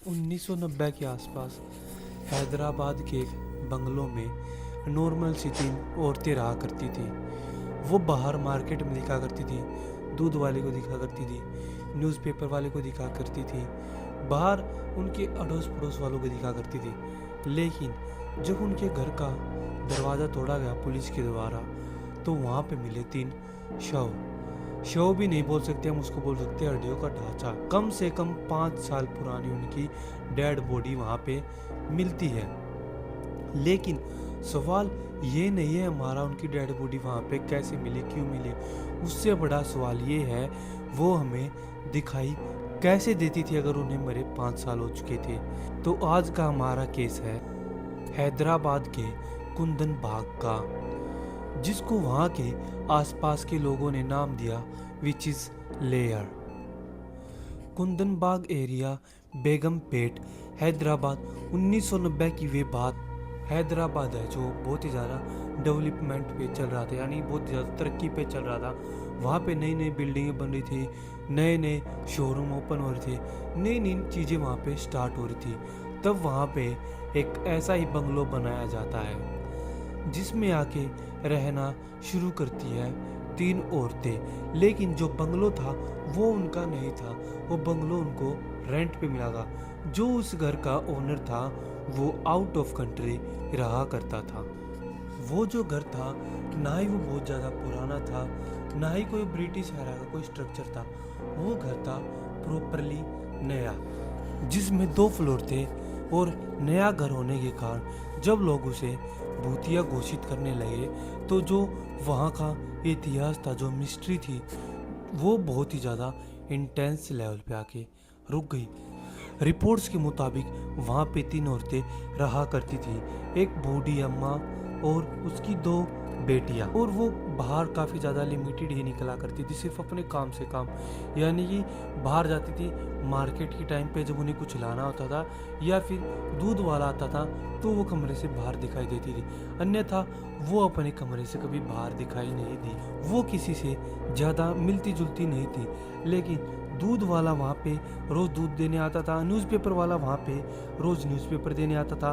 1990 के आसपास हैदराबाद के एक बंगलों में नॉर्मल सी 3 औरतें रहा करती थी। वो बाहर मार्केट में दिखा करती थी, दूध वाले को दिखा करती थी, न्यूज़पेपर वाले को दिखा करती थी, बाहर उनके अड़ोस पड़ोस वालों को दिखा करती थी। लेकिन जब उनके घर का दरवाज़ा तोड़ा गया पुलिस के द्वारा, तो वहाँ पे मिले 3 शव। शव भी नहीं बोल सकते हम उसको, बोल सकते हैं हड्डियों का ढांचा। कम से कम 5 साल पुरानी उनकी डेड बॉडी वहाँ पे मिलती है। लेकिन सवाल ये नहीं है हमारा उनकी डेड बॉडी वहाँ पे कैसे मिली, क्यों मिली। उससे बड़ा सवाल ये है वो हमें दिखाई कैसे देती थी अगर उन्हें मरे 5 साल हो चुके थे। तो आज का हमारा केस है हैदराबाद के कुंदन बाग का, जिसको वहाँ के आसपास के लोगों ने नाम दिया which is layer. Kundan Bagh area, Begumpet, Hyderabad. 1990 की वे बात। हैदराबाद है जो बहुत ही ज़्यादा डेवलपमेंट पे चल रहा था, यानी बहुत ज़्यादा तरक्की पे चल रहा था। वहाँ पे नई नई बिल्डिंगें बन रही थी, नए नए शोरूम ओपन हो रहे थे, नई नई चीज़ें वहाँ पे स्टार्ट हो रही थी। तब वहाँ पे एक ऐसा ही बंगलो बनाया जाता है जिसमें आके रहना शुरू करती है 3 औरतें। लेकिन जो बंगलो था वो उनका नहीं था, वो बंगलो उनको रेंट पे मिला था। जो उस घर का ओनर था वो आउट ऑफ कंट्री रहा करता था। वो जो घर था ना ही वो बहुत ज़्यादा पुराना था, ना ही कोई ब्रिटिश एरा का कोई स्ट्रक्चर था। वो घर था प्रॉपरली नया, जिसमें 2 फ्लोर थे। और नया घर होने के कारण जब लोग उसे भूतिया घोषित करने लगे, तो जो वहाँ का इतिहास था, जो मिस्ट्री थी, वो बहुत ही ज़्यादा इंटेंस लेवल पे आके रुक गई। रिपोर्ट्स के मुताबिक वहाँ पे 3 औरतें रहा करती थी, एक बूढ़ी अम्मा और उसकी 2 बेटियाँ। और वो बाहर काफ़ी ज़्यादा लिमिटेड ही निकला करती थी, सिर्फ अपने काम से काम। यानी कि बाहर जाती थी मार्केट के टाइम पे जब उन्हें कुछ लाना होता था, या फिर दूध वाला आता था तो वो कमरे से बाहर दिखाई देती थी। अन्यथा वो अपने कमरे से कभी बाहर दिखाई नहीं दी। वो किसी से ज़्यादा मिलती जुलती नहीं थी। लेकिन दूध वाला वहाँ पे रोज़ दूध देने आता था, न्यूज़पेपर वाला वहाँ पे रोज़ न्यूज़पेपर देने आता था,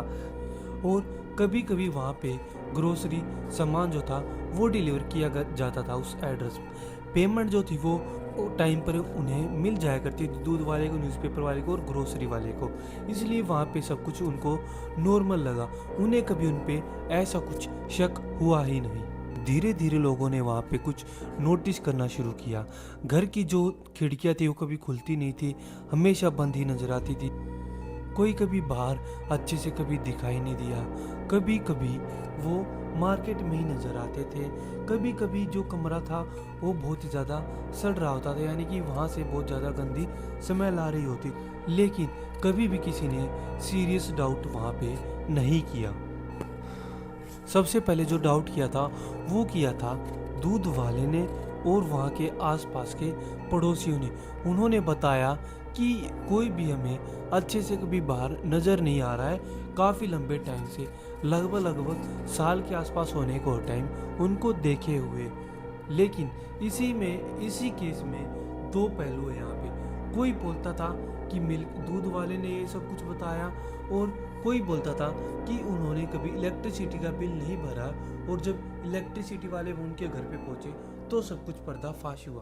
और कभी कभी वहाँ पे ग्रोसरी सामान जो था वो डिलीवर किया जाता था उस एड्रेस पे। पेमेंट जो थी वो टाइम पर उन्हें मिल जाया करती थी, दूध वाले को, न्यूज़पेपर वाले को और ग्रोसरी वाले को। इसलिए वहाँ पे सब कुछ उनको नॉर्मल लगा, उन्हें कभी उन पे ऐसा कुछ शक हुआ ही नहीं। धीरे धीरे लोगों ने वहाँ पे कुछ नोटिस करना शुरू किया। घर की जो खिड़कियाँ थी वो कभी खुलती नहीं थी, हमेशा बंद ही नजर आती थी। कोई कभी बाहर अच्छे से कभी दिखाई नहीं दिया। कभी कभी वो मार्केट में ही नज़र आते थे। कभी कभी जो कमरा था वो बहुत ही ज़्यादा सड़ रहा होता था, यानी कि वहाँ से बहुत ज़्यादा गंदी स्मेल आ रही होती। लेकिन कभी भी किसी ने सीरियस डाउट वहाँ पे नहीं किया। सबसे पहले जो डाउट किया था वो किया था दूध वाले ने और वहाँ के आसपास के पड़ोसियों ने। उन्होंने बताया कि कोई भी हमें अच्छे से कभी बाहर नज़र नहीं आ रहा है काफ़ी लंबे टाइम से, लगभग साल के आसपास होने को टाइम उनको देखे हुए। लेकिन इसी केस में 2 पहलू है यहाँ पे। कोई बोलता था कि मिल्क दूध वाले ने ये सब कुछ बताया, और कोई बोलता था कि उन्होंने कभी इलेक्ट्रिसिटी का बिल नहीं भरा, और जब इलेक्ट्रिसिटी वाले उनके घर पे पहुंचे तो सब कुछ पर्दाफाश हुआ।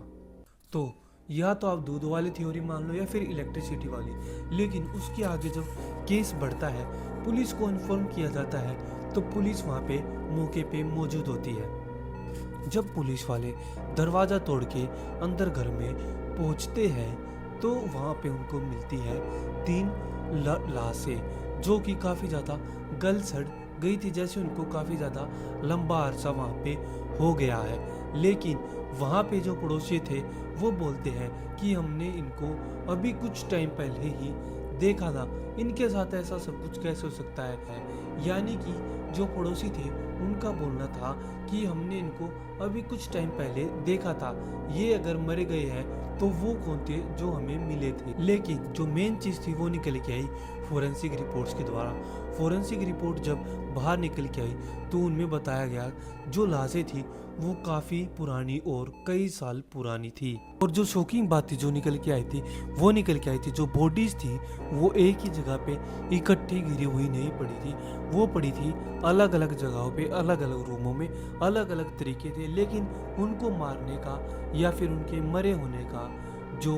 तो या तो आप दूध वाली थ्योरी मान लो या फिर इलेक्ट्रिसिटी वाली। लेकिन उसके आगे जब केस बढ़ता है, पुलिस को इन्फॉर्म किया जाता है, तो पुलिस वहाँ पे मौके पे मौजूद होती है। जब पुलिस वाले दरवाज़ा तोड़ के अंदर घर में पहुँचते हैं, तो वहाँ पे उनको मिलती है 3 लाशें, जो कि काफ़ी ज़्यादा गल सड़ गई थी, जैसे उनको काफ़ी ज़्यादा लंबा अरसा वहाँ पे हो गया है। लेकिन वहाँ पे जो पड़ोसी थे वो बोलते हैं कि हमने इनको अभी कुछ टाइम पहले ही देखा था, इनके साथ ऐसा सब कुछ कैसे हो सकता है। यानी कि जो पड़ोसी थे उनका बोलना था कि हमने इनको अभी कुछ टाइम पहले देखा था, ये अगर मरे गए हैं तो वो कौन थे जो हमें मिले थे। लेकिन जो मेन चीज़ थी वो निकल के आई फोरेंसिक रिपोर्ट्स के द्वारा। फोरेंसिक रिपोर्ट जब बाहर निकल के आई तो उनमें बताया गया जो लाशें थी वो काफ़ी पुरानी और कई साल पुरानी थी। और जो शॉकिंग बात थी जो निकल के आई थी वो निकल के आई थी, जो बॉडीज थी वो एक ही जगह पे इकट्ठी गिरी हुई नहीं पड़ी थी, वो पड़ी थी अलग अलग जगहों पे, अलग अलग रूमों में, अलग अलग तरीके थे। लेकिन उनको मारने का या फिर उनके मरे होने का जो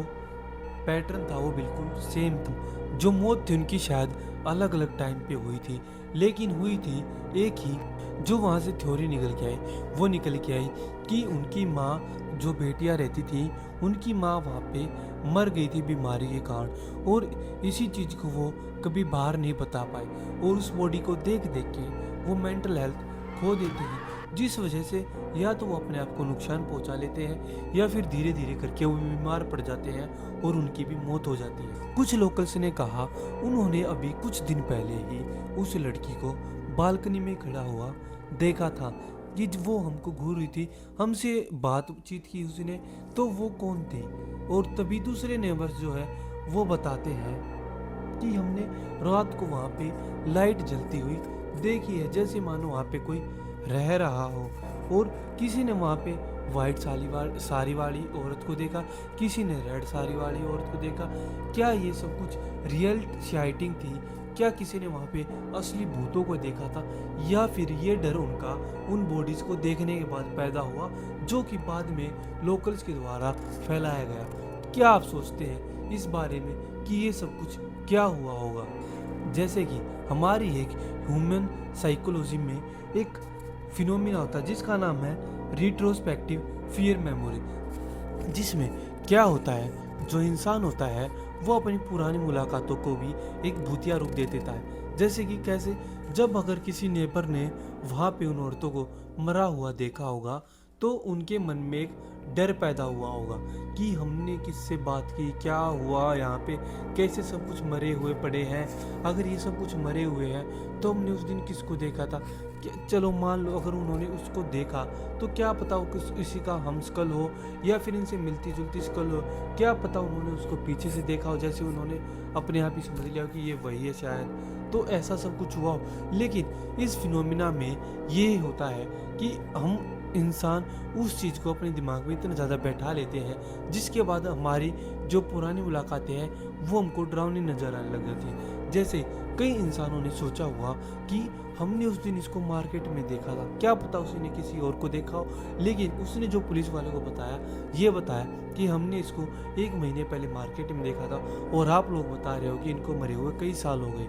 पैटर्न था वो बिल्कुल सेम था। जो मौत थी उनकी शायद अलग अलग टाइम पे हुई थी, लेकिन हुई थी एक ही। जो वहाँ से थ्योरी निकल के आई वो निकल के आई कि उनकी माँ, जो बेटियाँ रहती थी, उनकी माँ वहाँ पे मर गई थी बीमारी के कारण, और इसी चीज़ को वो कभी बाहर नहीं बता पाए, और उस बॉडी को देख देख के वो मेंटल हेल्थ खो देते हैं, जिस वजह से या तो वो अपने आप को नुकसान पहुंचा लेते हैं या फिर धीरे धीरे करके वो बीमार पड़ जाते हैं और उनकी भी मौत हो जाती है। कुछ लोकल्स ने कहा उन्होंने अभी कुछ दिन पहले ही उस लड़की को बालकनी में खड़ा हुआ देखा था कि वो हमको घूर रही थी, हमसे बातचीत की उसने, तो वो कौन थी। और तभी दूसरे नेबर्स जो है वो बताते हैं कि हमने रात को वहाँ पे लाइट जलती हुई देखी है, जैसे मानो वहाँ पे कोई रह रहा हो। और किसी ने वहाँ पे वाइट साड़ी वाली औरत को देखा, किसी ने रेड साड़ी वाली औरत को देखा। क्या ये सब कुछ रियल साइटिंग थी? क्या किसी ने वहाँ पे असली भूतों को देखा था, या फिर ये डर उनका उन बॉडीज को देखने के बाद पैदा हुआ, जो कि बाद में लोकल्स के द्वारा फैलाया गया? क्या आप सोचते हैं इस बारे में कि ये सब कुछ क्या हुआ होगा? जैसे कि हमारी एक ह्यूमन साइकोलॉजी में एक फिनोमिना होता है जिसका नाम है रिट्रोस्पेक्टिव फियर मेमोरी, जिसमें क्या होता है, जो इंसान होता है वो अपनी पुरानी मुलाकातों को भी एक भूतिया रूप दे देता है। जैसे कि कैसे, जब अगर किसी नेबर ने वहाँ पे उन औरतों को मरा हुआ देखा होगा तो उनके मन में एक डर पैदा हुआ होगा कि हमने किससे बात की, क्या हुआ यहाँ पे, कैसे सब कुछ मरे हुए पड़े हैं, अगर ये सब कुछ मरे हुए हैं तो हमने उस दिन किसको देखा था। चलो मान लो अगर उन्होंने उसको देखा तो क्या पता वो किसी का हम स्कल हो या फिर इनसे मिलती जुलती स्कल हो, क्या पता उन्होंने उसको पीछे से देखा हो, जैसे उन्होंने अपने आप ही समझ लिया कि ये वही है शायद, तो ऐसा सब कुछ हुआ हो। लेकिन इस फिनोमिना में ये होता है कि हम इंसान उस चीज़ को अपने दिमाग में इतना ज़्यादा बैठा लेते हैं जिसके बाद हमारी जो पुरानी मुलाकातें हैं वो हमको डरावनी नज़र आने लग जाती हैं। जैसे कई इंसानों ने सोचा हुआ कि हमने उस दिन इसको मार्केट में देखा था, क्या पता उसने किसी और को देखा हो, लेकिन उसने जो पुलिस वाले को बताया कि हमने इसको 1 महीने पहले मार्केट में देखा था, और आप लोग बता रहे हो कि इनको मरे हुए कई साल हो गए।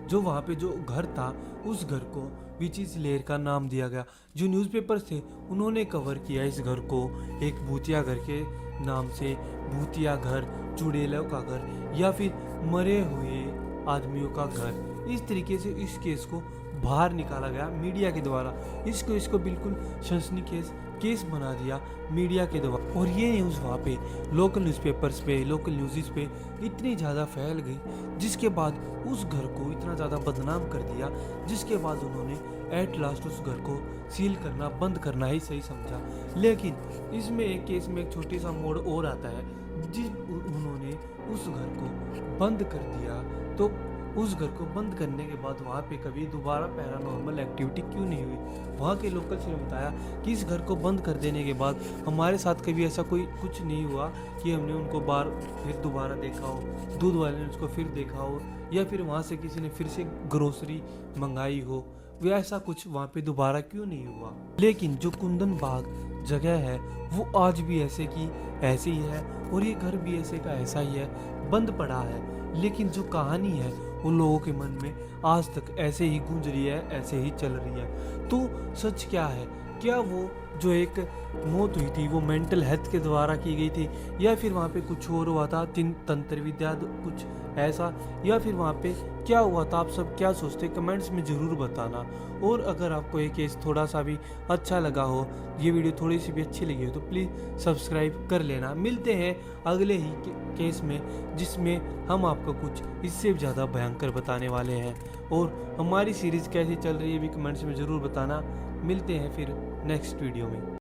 जो वहाँ पे जो घर था उस घर को विचिस लेयर का नाम दिया गया। जो न्यूज़पेपर्स थे उन्होंने कवर किया इस घर को एक भूतिया घर के नाम से, भूतिया घर, चुड़ैलों का घर, या फिर मरे हुए आदमियों का घर। इस तरीके से इस केस को बाहर निकाला गया मीडिया के द्वारा। इसको बिल्कुल सनसनीखेज केस बना दिया मीडिया के द्वारा, और ये न्यूज़ वहाँ पे लोकल न्यूज़पेपर्स पे, लोकल न्यूज़ पे इतनी ज़्यादा फैल गई, जिसके बाद उस घर को इतना ज़्यादा बदनाम कर दिया, जिसके बाद उन्होंने एट लास्ट उस घर को सील करना, बंद करना ही सही समझा। लेकिन इसमें एक केस में एक छोटी सा मोड़ और आता है, उन्होंने उस घर को बंद कर दिया, तो उस घर को बंद करने के बाद वहाँ पे कभी दोबारा पैरानॉर्मल एक्टिविटी क्यों नहीं हुई। वहाँ के लोकल्स ने बताया कि इस घर को बंद कर देने के बाद हमारे साथ कभी ऐसा कोई कुछ नहीं हुआ कि हमने उनको फिर दोबारा देखा हो, दूध वाले ने उसको फिर देखा हो, या फिर वहाँ से किसी ने फिर से ग्रोसरी मंगाई हो, वे ऐसा कुछ वहाँ पे दोबारा क्यों नहीं हुआ। लेकिन जो कुंदन बाग जगह है वो आज भी ऐसे की ऐसे ही है, और ये घर भी ऐसे का ऐसा ही है, बंद पड़ा है। लेकिन जो कहानी है वो लोगों के मन में आज तक ऐसे ही गूंज रही है, ऐसे ही चल रही है। तो सच क्या है? क्या वो जो एक मौत हुई थी वो मेंटल हेल्थ के द्वारा की गई थी, या फिर वहाँ पे कुछ और हुआ था, तंत्र विद्या कुछ ऐसा, या फिर वहाँ पे क्या हुआ था? आप सब क्या सोचते हैं कमेंट्स में ज़रूर बताना। और अगर आपको ये केस थोड़ा सा भी अच्छा लगा हो, ये वीडियो थोड़ी सी भी अच्छी लगी हो, तो प्लीज़ सब्सक्राइब कर लेना। मिलते हैं अगले ही केस में, जिसमें हम आपको कुछ इससे ज़्यादा भयंकर बताने वाले हैं। और हमारी सीरीज़ कैसी चल रही है भी कमेंट्स में ज़रूर बताना। मिलते हैं फिर नेक्स्ट वीडियो में।